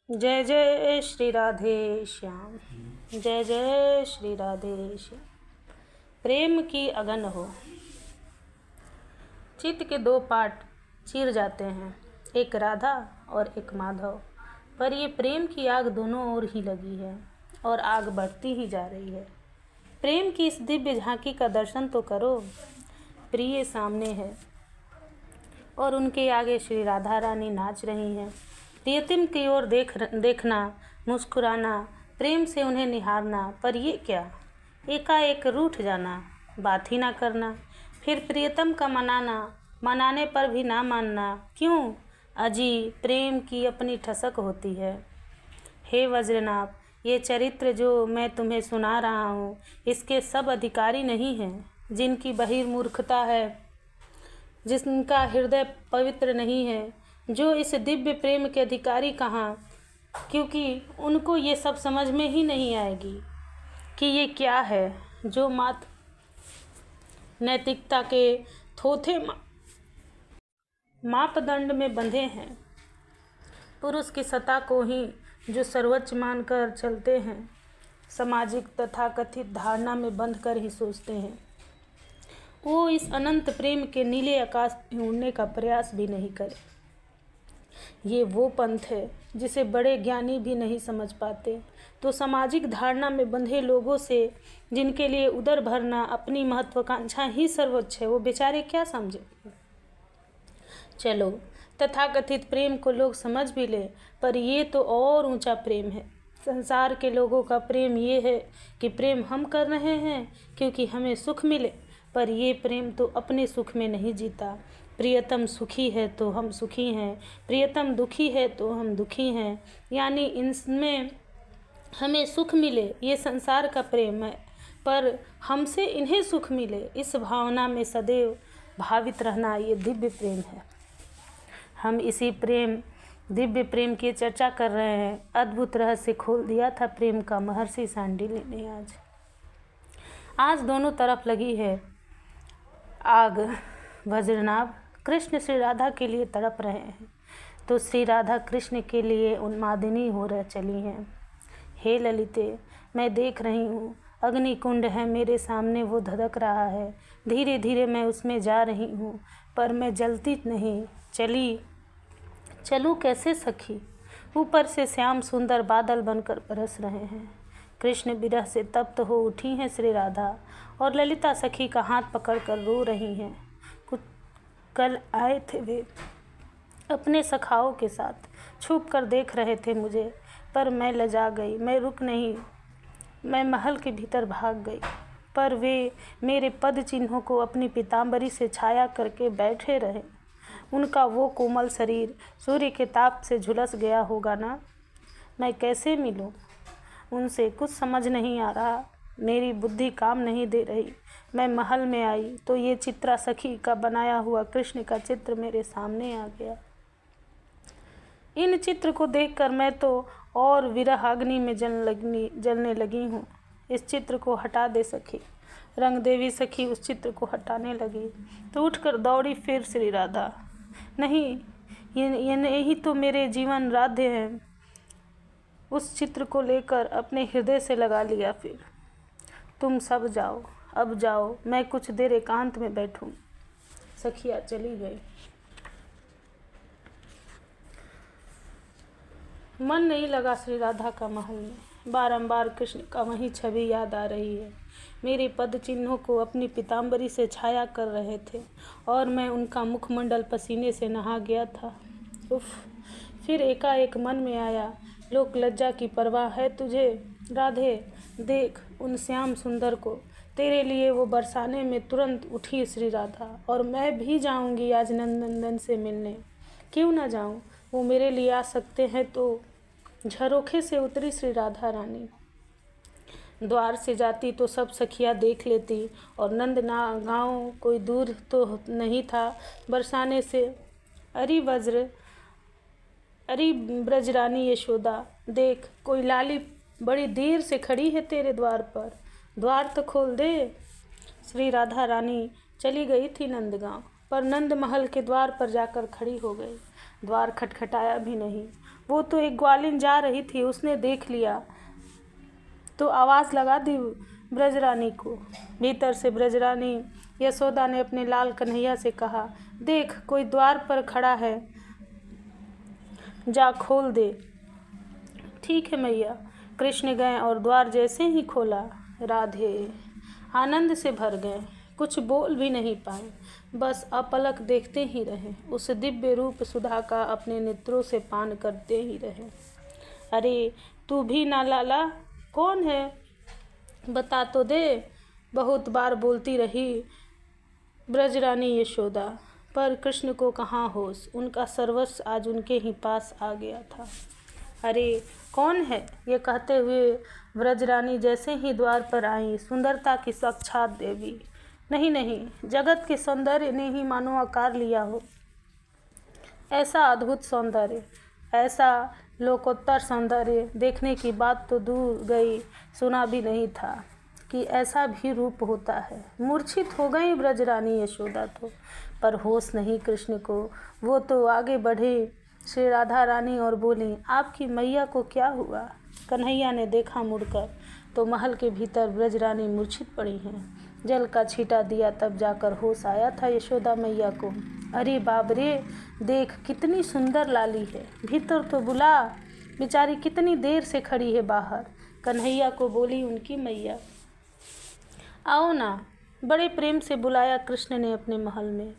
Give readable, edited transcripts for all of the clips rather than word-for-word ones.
जय जय श्री राधे श्याम। जय जय श्री राधे श्याम। प्रेम की अगन हो। चित्त के दो पाट चीर जाते हैं, एक राधा और एक माधव, पर ये प्रेम की आग दोनों ओर ही लगी है और आग बढ़ती ही जा रही है। प्रेम की इस दिव्य झांकी का दर्शन तो करो। प्रिय सामने है और उनके आगे श्री राधा रानी नाच रही हैं। प्रियतम की ओर देखना, मुस्कुराना, प्रेम से उन्हें निहारना, पर ये क्या, एकाएक रूठ जाना, बात ही ना करना, फिर प्रियतम का मनाना, मनाने पर भी ना मानना। क्यों? अजी प्रेम की अपनी ठसक होती है। हे वज्रनाभ, ये चरित्र जो मैं तुम्हें सुना रहा हूँ, इसके सब अधिकारी नहीं हैं। जिनकी बहिर्मूर्खता है, जिनका हृदय पवित्र नहीं है, जो इस दिव्य प्रेम के अधिकारी कहाँ, क्योंकि उनको ये सब समझ में ही नहीं आएगी कि ये क्या है, जो नैतिकता के थोथे मापदंड में बंधे हैं। पुरुष की सत्ता को ही जो सर्वोच्च मानकर चलते हैं, सामाजिक तथाकथित धारणा में बंध कर ही सोचते हैं, वो इस अनंत प्रेम के नीले आकाश में उड़ने का प्रयास भी नहीं करे। ये वो पंथ है जिसे बड़े ज्ञानी भी नहीं समझ पाते। तो सामाजिक धारणा में बंधे लोगों से, जिनके लिए उदर भरना, अपनी महत्वाकांक्षा ही सर्वोच्च है, वो बेचारे क्या समझे। चलो तथाकथित प्रेम को लोग समझ भी ले, पर ये तो और ऊंचा प्रेम है। संसार के लोगों का प्रेम ये है कि प्रेम हम कर रहे हैं क्योंकि हमें सुख मिले, पर ये प्रेम तो अपने सुख में नहीं जीता। प्रियतम सुखी है तो हम सुखी हैं, प्रियतम दुखी है तो हम दुखी हैं, यानी इनमें हमें सुख मिले, ये संसार का प्रेम है, पर हमसे इन्हें सुख मिले, इस भावना में सदैव भावित रहना, ये दिव्य प्रेम है। हम इसी दिव्य प्रेम की चर्चा कर रहे हैं। अद्भुत रहस्य खोल दिया था प्रेम का महर्षि सांडिल्य ने। आज दोनों तरफ लगी है आग। वज्रनाभ कृष्ण श्री राधा के लिए तड़प रहे हैं, तो श्री राधा कृष्ण के लिए उन्मादिनी हो रह चली हैं। हे ललिते, मैं देख रही हूँ, अग्नि कुंड है मेरे सामने, वो धधक रहा है। धीरे धीरे मैं उसमें जा रही हूँ, पर मैं जलती नहीं। चलूँ कैसे सखी? ऊपर से श्याम सुंदर बादल बनकर बरस रहे हैं। कृष्ण विरह से तप्त हो उठी हैं श्री राधा, और ललिता सखी का हाथ पकड़कर रो रही हैं। कल आए थे वे अपने सखाओं के साथ, छुप कर देख रहे थे मुझे, पर मैं लजा गई। मैं रुक नहीं, मैं महल के भीतर भाग गई, पर वे मेरे पद चिन्हों को अपनी पीताम्बरी से छाया करके बैठे रहे। उनका वो कोमल शरीर सूर्य के ताप से झुलस गया होगा ना। मैं कैसे मिलूं उनसे, कुछ समझ नहीं आ रहा, मेरी बुद्धि काम नहीं दे रही। मैं महल में आई तो ये चित्रा सखी का बनाया हुआ कृष्ण का चित्र मेरे सामने आ गया। इन चित्र को देखकर मैं तो और विरह अग्नि में जलने लगी हूँ। इस चित्र को हटा दे सखी। रंग देवी सखी उस चित्र को हटाने लगी तो उठकर दौड़ी फिर श्री राधा। नहीं, यही तो मेरे जीवन राध्य है। उस चित्र को लेकर अपने हृदय से लगा लिया। फिर तुम सब जाओ, अब जाओ, मैं कुछ देर एकांत में बैठूं। सखिया चली गई। मन नहीं लगा श्री राधा का महल में। बारंबार कृष्ण का वही छवि याद आ रही है। मेरे पद चिन्हों को अपनी पीताम्बरी से छाया कर रहे थे और मैं उनका मुखमंडल पसीने से नहा गया था। उफ! फिर एकाएक मन में आया, लोक लज्जा की परवाह है तुझे राधे? देख उन श्याम सुंदर को, तेरे लिए वो बरसाने में तुरंत उठी श्री राधा। और मैं भी जाऊंगी आज नंदन से मिलने। क्यों ना जाऊं, वो मेरे लिए आ सकते हैं तो। झरोखे से उतरी श्री राधा रानी। द्वार से जाती तो सब सखियाँ देख लेती, और नंद गाँव कोई दूर तो नहीं था बरसाने से। अरे ब्रजरानी यशोदा, देख कोई लाली बड़ी देर से खड़ी है तेरे द्वार पर, द्वार तो खोल दे। श्री राधा रानी चली गई थी नंदगांव, पर नंद महल के द्वार पर जाकर खड़ी हो गई। द्वार खटखटाया भी नहीं। वो तो एक ग्वालिन जा रही थी, उसने देख लिया तो आवाज़ लगा दी ब्रजरानी को। भीतर से ब्रजरानी यशोदा ने अपने लाल कन्हैया से कहा, देख कोई द्वार पर खड़ा है, जा खोल दे। ठीक है मैया। कृष्ण गए और द्वार जैसे ही खोला, राधे आनंद से भर गए। कुछ बोल भी नहीं पाए, बस अपलक देखते ही रहे, उस दिव्य रूप सुधा का अपने नेत्रों से पान करते ही रहे। अरे तू भी ना लाला, कौन है बता तो दे, बहुत बार बोलती रही ब्रजरानी यशोदा, पर कृष्ण को कहाँ होश, उनका सर्वस्व आज उनके ही पास आ गया था। अरे कौन है, ये कहते हुए ब्रजरानी जैसे ही द्वार पर आई, सुंदरता की साक्षात देवी, नहीं नहीं, जगत के सौंदर्य ने ही मानो आकार लिया हो। ऐसा अद्भुत सौंदर्य, ऐसा लोकोत्तर सौंदर्य देखने की बात तो दूर गई, सुना भी नहीं था कि ऐसा भी रूप होता है। मूर्छित हो गई ब्रजरानी यशोदा तो, पर होश नहीं कृष्ण को। वो तो आगे बढ़े श्री राधा रानी और बोली, आपकी मैया को क्या हुआ? कन्हैया ने देखा मुड़कर तो महल के भीतर ब्रजरानी मूर्छित पड़ी हैं। जल का छींटा दिया तब जाकर होश आया था यशोदा मैया को। अरे बाप रे, देख कितनी सुंदर लाली है, भीतर तो बुला, बेचारी कितनी देर से खड़ी है बाहर। कन्हैया को बोली उनकी मैया, आओ ना। बड़े प्रेम से बुलाया कृष्ण ने अपने महल में।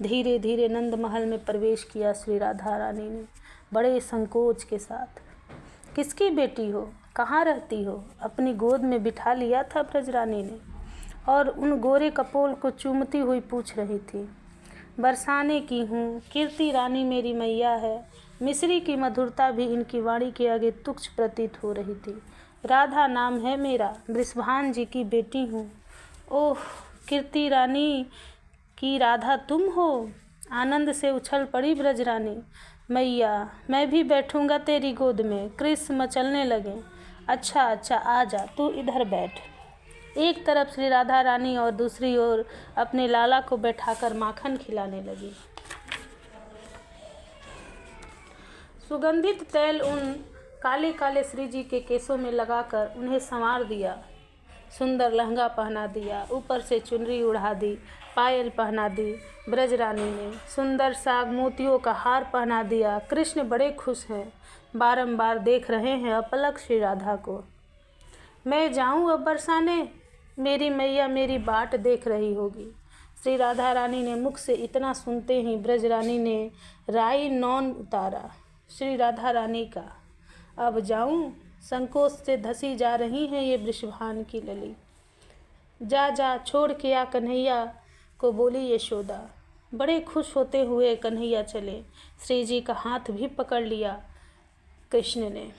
धीरे धीरे नंद महल में प्रवेश किया श्री राधा रानी ने, बड़े संकोच के साथ। किसकी बेटी हो, कहाँ रहती हो? अपनी गोद में बिठा लिया था ब्रजरानी ने और उन गोरे कपोल को चूमती हुई पूछ रही थी, बरसाने की हूँ, कीर्ति रानी मेरी मैया है। मिश्री की मधुरता भी इनकी वाणी के आगे तुच्छ प्रतीत हो रही थी। राधा नाम है मेरा, वृषभान जी की बेटी हूँ। ओह, कीर्ति रानी की राधा तुम हो? आनंद से उछल पड़ी ब्रजरानी। मैया, मैं भी बैठूंगा तेरी गोद में। कृष्ण मचलने लगे। अच्छा अच्छा, आ जा, तू इधर बैठ। एक तरफ श्री राधा रानी और दूसरी ओर अपने लाला को बैठाकर माखन खिलाने लगी। सुगंधित तेल उन काले काले श्री जी के केसों में लगाकर उन्हें संवार दिया। सुंदर लहंगा पहना दिया, ऊपर से चुनरी उड़ा दी, पायल पहना दी। ब्रजरानी ने सुंदर सा मोतियों का हार पहना दिया। कृष्ण बड़े खुश हैं, बारंबार देख रहे हैं अपलक श्री राधा को। मैं जाऊं अब बरसाने, मेरी मैया मेरी बाट देख रही होगी। श्री राधा रानी ने मुख से इतना सुनते ही ब्रजरानी ने राई नौन उतारा श्री राधा रानी का। अब जाऊं? संकोच से धसी जा रही हैं ये वृषभान की लली। जा जा, छोड़ के आ कन्हैया को बोली यशोदा। बड़े खुश होते हुए कन्हैया चले। श्री जी का हाथ भी पकड़ लिया कृष्ण ने।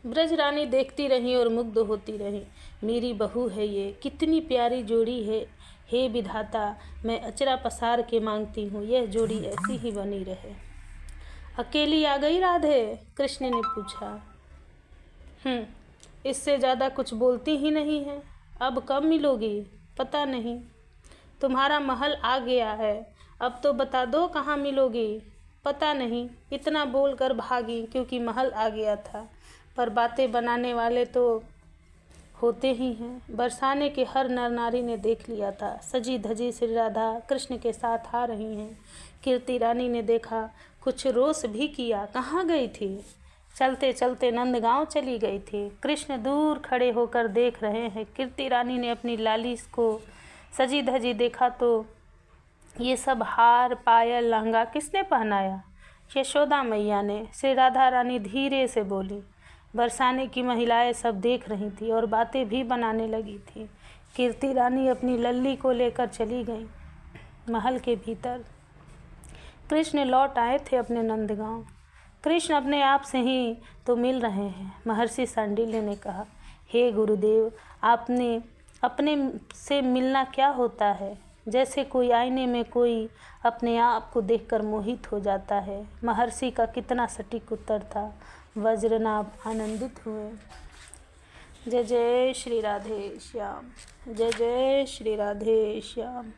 ब्रजरानी देखती रही और मुग्ध होती रही। मेरी बहू है ये, कितनी प्यारी जोड़ी है। हे विधाता, मैं अचरा पसार के मांगती हूँ, यह जोड़ी ऐसी ही बनी रहे। अकेली आ गई राधे? कृष्ण ने पूछा। इससे ज़्यादा कुछ बोलती ही नहीं है। अब कब मिलोगी? पता नहीं। तुम्हारा महल आ गया है, अब तो बता दो कहाँ मिलोगी? पता नहीं। इतना बोलकर भागी क्योंकि महल आ गया था, पर बातें बनाने वाले तो होते ही हैं। बरसाने के हर नर नारी ने देख लिया था, सजी धजी श्री राधा कृष्ण के साथ आ रही हैं। कीर्ति रानी ने देखा, कुछ रोष भी किया। कहाँ गई थी? चलते चलते नंदगांव चली गई थी। कृष्ण दूर खड़े होकर देख रहे हैं। कीर्ति रानी ने अपनी लाली को सजी धजी देखा तो ये सब हार, पायल, लहंगा किसने पहनाया? यशोदा मैया ने। श्री राधा रानी धीरे से बोली। बरसाने की महिलाएं सब देख रही थी और बातें भी बनाने लगी थी। कीर्ति रानी अपनी लल्ली को लेकर चली गई महल के भीतर। कृष्ण लौट आए थे अपने नंदगांव। कृष्ण अपने आप से ही तो मिल रहे हैं। महर्षि सांडिल्य ने कहा, हे गुरुदेव, आपने अपने से मिलना क्या होता है? जैसे कोई आईने में कोई अपने आप को देखकर मोहित हो जाता है। महर्षि का कितना सटीक उत्तर था। वज्रनाभ आनंदित हुए। जय जय श्री राधे श्याम, जय जय श्री राधे श्याम।